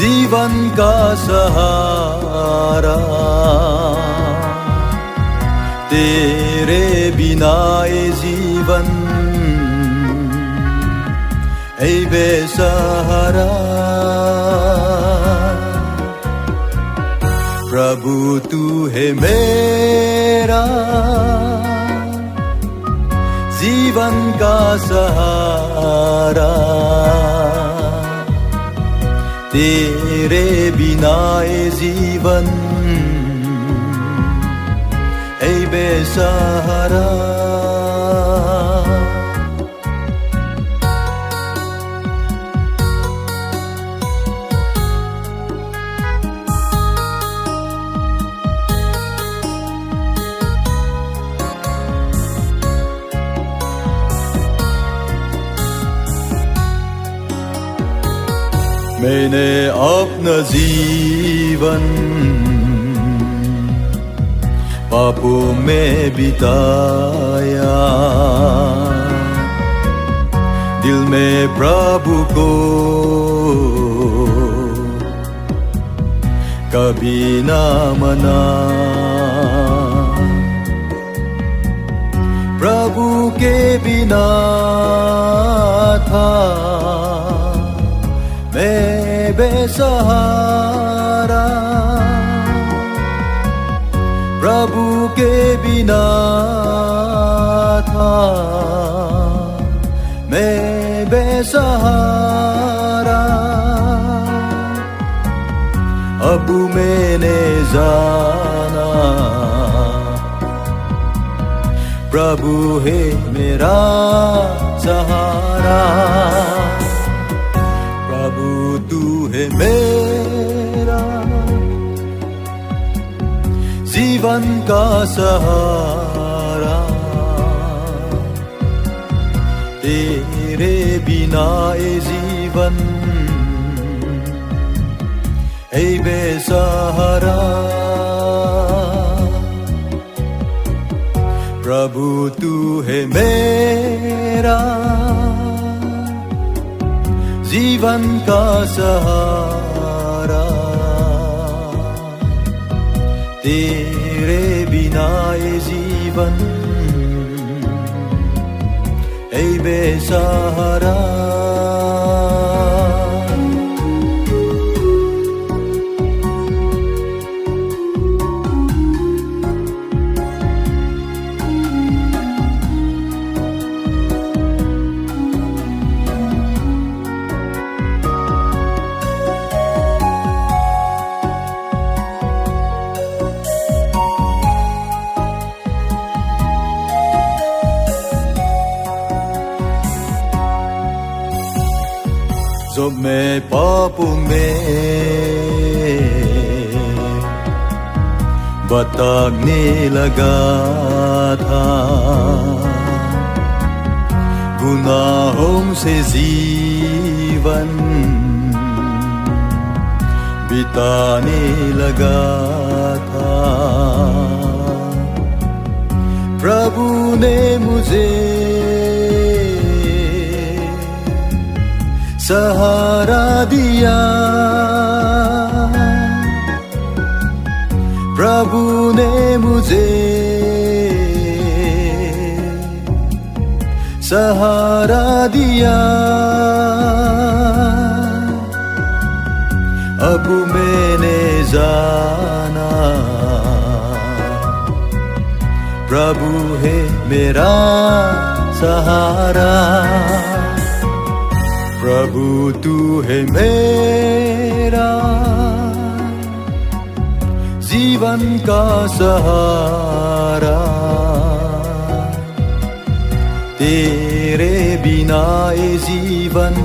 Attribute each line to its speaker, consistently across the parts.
Speaker 1: जीवन का सहारा, तेरे बिना ये जीवन है बेसहारा। प्रभु तू है मेरा जीवन का सहारा, तेरे बिना ये जीवन है बेसहारा। मैंने अपना जीवन पापों में बिताया, दिल में प्रभु को कभी ना मना। प्रभु के बिना था मैं बेसहारा, प्रभु के बिना था मैं बेसहारा। अब मैंने जाना प्रभु है मेरा सहारा। प्रभु तू है मेरा जीवन का सहारा, तेरे बिना ये जीवन है बेसहारा। प्रभु तू है मेरा जीवन का सहारा, तेरे बिना ये जीवन है बेसहारा। जब मैं पापों में भटकने लगा था, गुनाहों से जीवन बिताने लगा था, प्रभु ने मुझे सहारा दिया। प्रभु ने मुझे सहारा दिया। अब मैंने जाना प्रभु है मेरा सहारा। प्रभु तू है मेरा जीवन का सहारा, तेरे बिना ये जीवन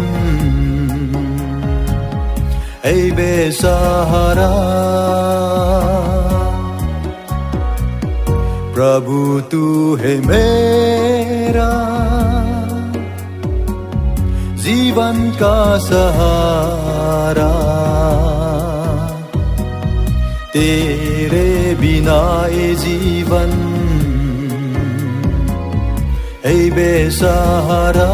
Speaker 1: है बेसहारा। प्रभु तू है मेरा जीवन का सहारा, तेरे बिना ये जीवन है बेसहारा।